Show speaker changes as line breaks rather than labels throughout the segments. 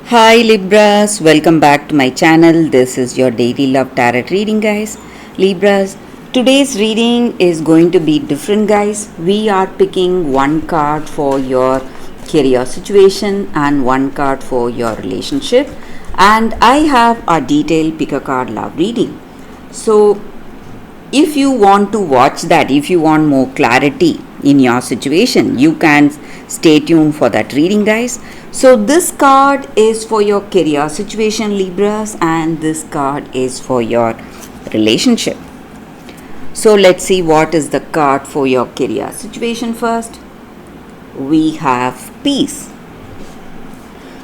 Hi Libras, welcome back to my channel. This is your daily love tarot reading, guys. Libras, today's reading is going to be different, guys. We are picking one card for your career situation and one card for your relationship, and I have a detailed pick a card love reading. So, if you want to watch that, if you want more clarity in your situation, you can stay tuned for that reading, guys. So this card is for your career situation, Libras, and this card is for your relationship. So let's see what is the card for your career situation first. We have peace.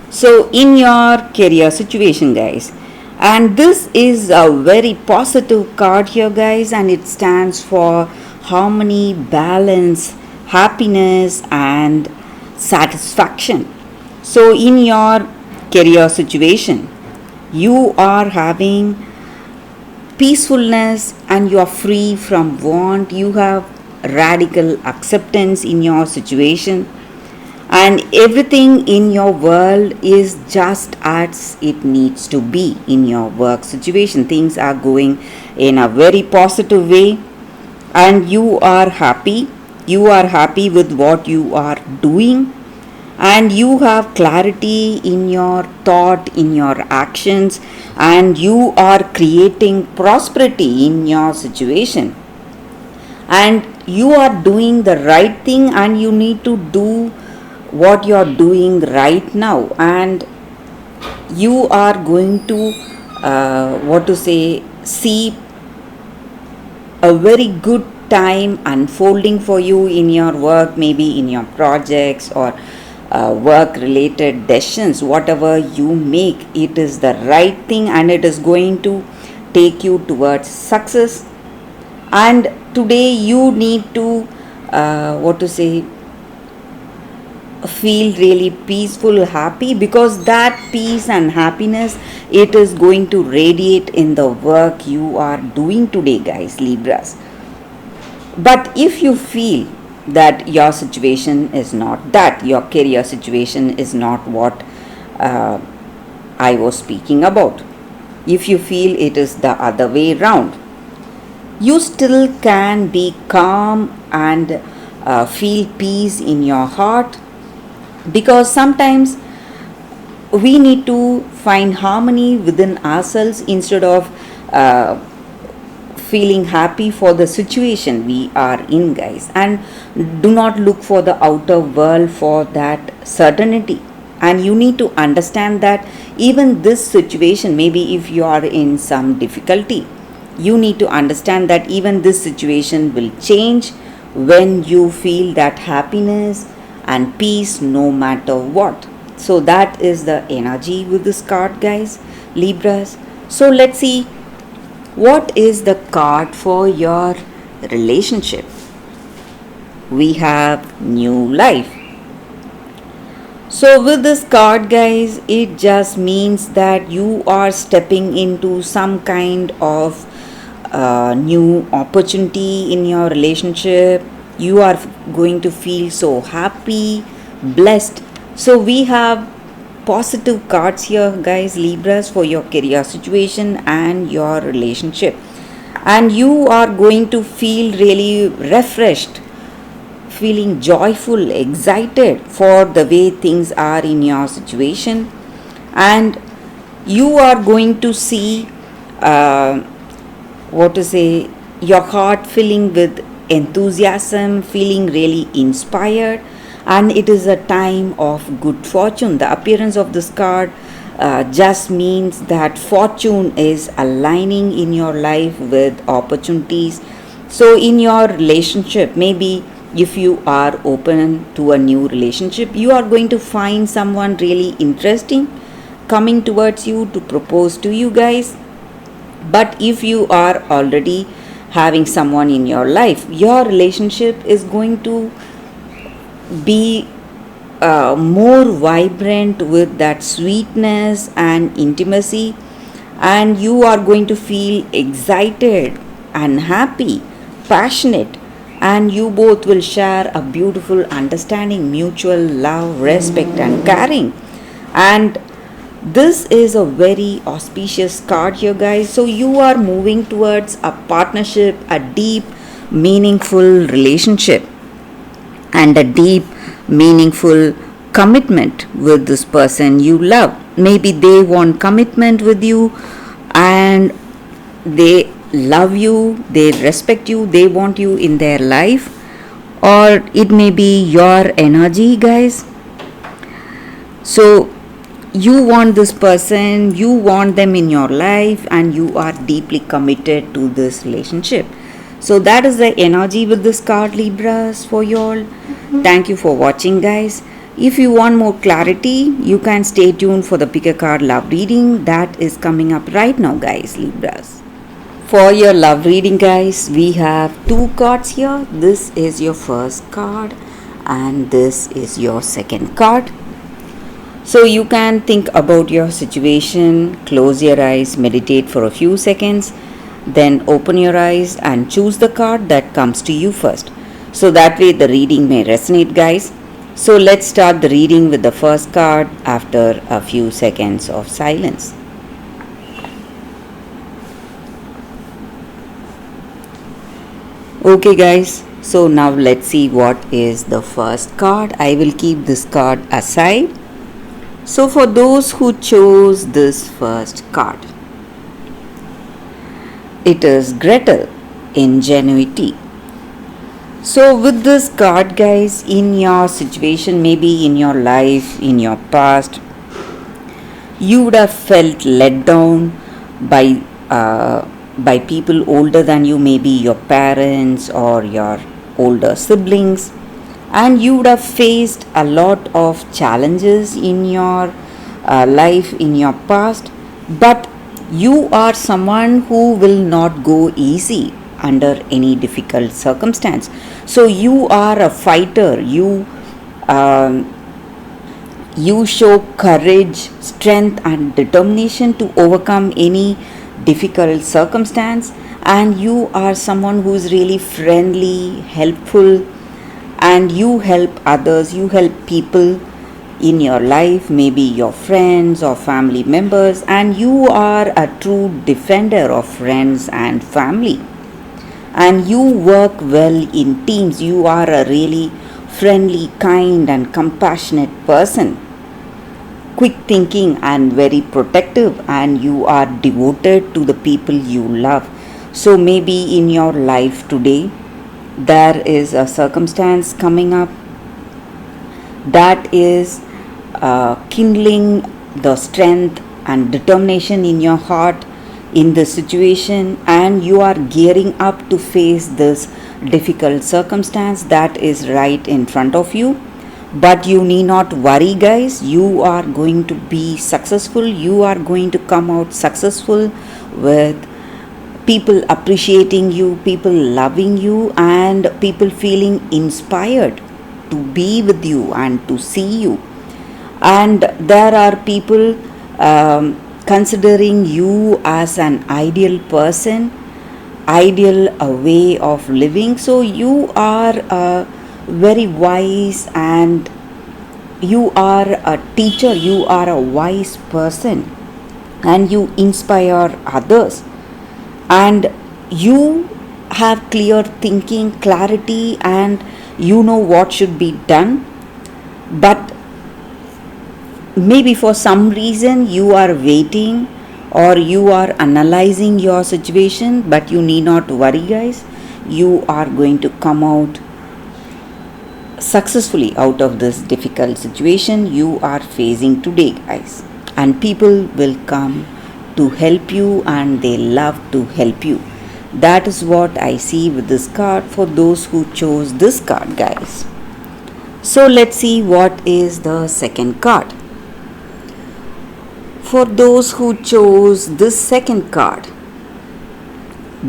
So in your career situation, guys, and this is a very positive card here, guys, and it stands for harmony, balance, happiness, and satisfaction. So in your career situation, you are having peacefulness and you are free from want. You have radical acceptance in your situation, and everything in your world is just as it needs to be. In your work situation, things are going in a very positive way, and you are happy with what you are doing, and you have clarity in your thought, in your actions, and you are creating prosperity in your situation, and you are doing the right thing, and you need to do what you are doing right now, and you are going to see a very good time unfolding for you in your work, maybe in your projects or work related decisions. Whatever you make, it is the right thing, and it is going to take you towards success. And today you need to feel really peaceful, happy, because that peace and happiness, it is going to radiate in the work you are doing today, guys, Libras. But if you feel that your situation is not that, your career situation is not what I was speaking about, if you feel it is the other way round, you still can be calm and feel peace in your heart, because sometimes we need to find harmony within ourselves instead of feeling happy for the situation we are in, guys. And do not look for the outer world for that certainty, and you need to understand that even this situation, maybe if you are in some difficulty, you need to understand that even this situation will change when you feel that happiness and peace no matter what. So that is the energy with this card, guys, Libras. So let's see what is the card for your relationship. We have new life. So with this card, guys, it just means that you are stepping into some kind of new opportunity in your relationship. You are going to feel so happy, blessed. So we have positive cards here, guys, Libras, for your career situation and your relationship, and you are going to feel really refreshed, feeling joyful, excited for the way things are in your situation, and you are going to see your heart filling with enthusiasm, feeling really inspired, and it is a time of good fortune. The appearance of this card just means that fortune is aligning in your life with opportunities. So in your relationship, maybe if you are open to a new relationship, you are going to find someone really interesting coming towards you to propose to you, guys. But if you are already having someone in your life, your relationship is going to be more vibrant with that sweetness and intimacy, and you are going to feel excited and happy, passionate, and you both will share a beautiful understanding, mutual love, respect, and caring. And This is a very auspicious card here, guys. So you are moving towards a partnership, a deep, meaningful relationship, and a deep, meaningful commitment with this person you love. Maybe they want commitment with you and they love you, they respect you, they want you in their life, or it may be your energy, guys. So you want this person, you want them in your life, and you are deeply committed to this relationship. So that is the energy with this card, Libras, for you all. Thank you for watching, guys. If you want more clarity, you can stay tuned for the pick a card love reading that is coming up right now, guys, Libras. For your love reading, guys, we have two cards here. This is your first card and this is your second card. So you can think about your situation, close your eyes, meditate for a few seconds, then open your eyes and choose the card that comes to you first. So that way the reading may resonate, guys. So let's start the reading with the first card after a few seconds of silence. Okay, guys, so now let's see what is the first card. I will keep this card aside. So for those who chose this first card, it is Gretel, ingenuity. So with this card, guys, in your situation, maybe in your life, in your past, you would have felt let down by people older than you, maybe your parents or your older siblings, and you would have faced a lot of challenges in your life, in your past, but you are someone who will not go easy under any difficult circumstance. So you are a fighter. You show courage, strength and determination to overcome any difficult circumstance, and you are someone who is really friendly, helpful, and you help others, you help people in your life, maybe your friends or family members, and you are a true defender of friends and family, and you work well in teams. You are a really friendly, kind and compassionate person, quick thinking and very protective, and you are devoted to the people you love. So maybe in your life today there is a circumstance coming up that is kindling the strength and determination in your heart in this situation, and you are gearing up to face this difficult circumstance that is right in front of you. But you need not worry, guys. You are going to be successful. You are going to come out successful with people appreciating you, people loving you, and people feeling inspired to be with you and to see you. And there are people considering you as an ideal person, ideal way of living. So you are very wise, and you are a teacher, you are a wise person, and you inspire others, and you have clear thinking, clarity, and you know what should be done. But maybe for some reason you are waiting or you are analyzing your situation, but you need not worry, guys. You are going to come out successfully out of this difficult situation you are facing today, guys, and people will come to help you and they love to help you. That is what I see with this card for those who chose this card, guys. So let's see what is the second card. For those who chose this second card,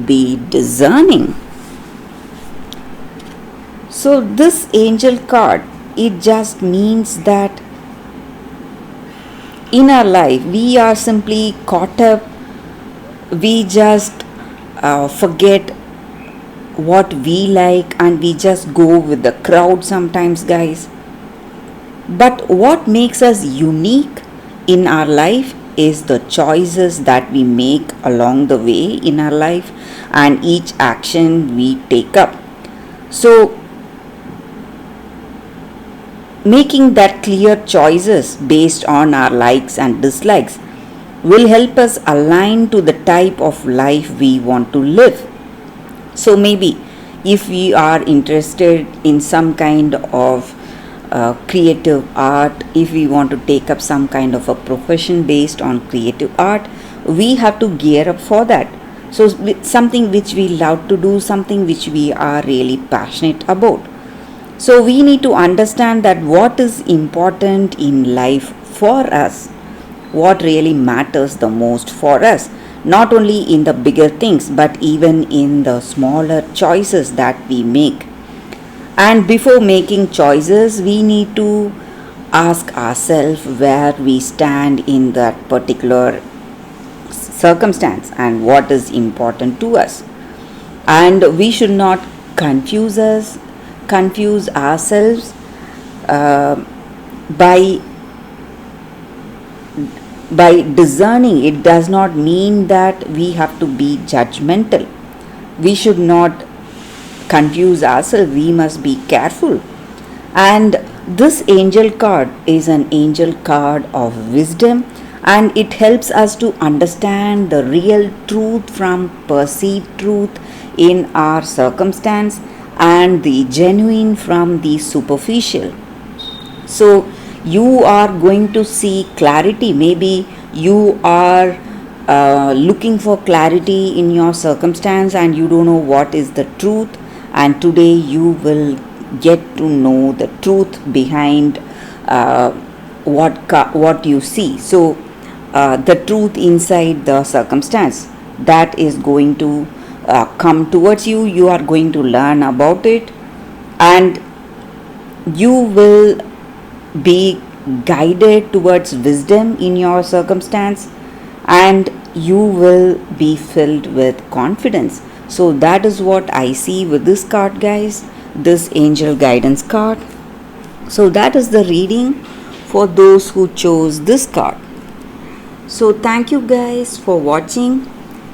be discerning. So this angel card, it just means that in our life we are simply caught up. We just forget what we like and we just go with the crowd sometimes, guys. But what makes us unique in our life is the choices that we make along the way in our life and each action we take up. So, making that clear choices based on our likes and dislikes will help us align to the type of life we want to live. So maybe if we are interested in some kind of creative art, if we want to take up some kind of a profession based on creative art, we have to gear up for that. So something which we love to do, something which we are really passionate about. So we need to understand that what is important in life for us, what really matters the most for us, not only in the bigger things but even in the smaller choices that we make. And before making choices, we need to ask ourselves where we stand in that particular circumstance and what is important to us. And we should not confuse ourselves uh, by discerning. It does not mean that we have to be judgmental. We should not confuse ourselves, we must be careful. And this angel card is an angel card of wisdom, and it helps us to understand the real truth from perceived truth in our circumstance and the genuine from the superficial. So you are going to see clarity. Maybe you are looking for clarity in your circumstance and you don't know what is the truth, and today you will get to know the truth behind what you see. So the truth inside the circumstance that is going to come towards you. You are going to learn about it, and you will be guided towards wisdom in your circumstance, and you will be filled with confidence. So that is what I see with this card, guys, this angel guidance card. So that is the reading for those who chose this card. So thank you guys for watching.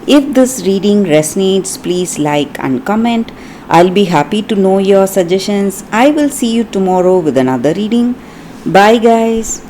If this reading resonates, please like and comment. I'll be happy to know your suggestions. I will see you tomorrow with another reading. Bye guys.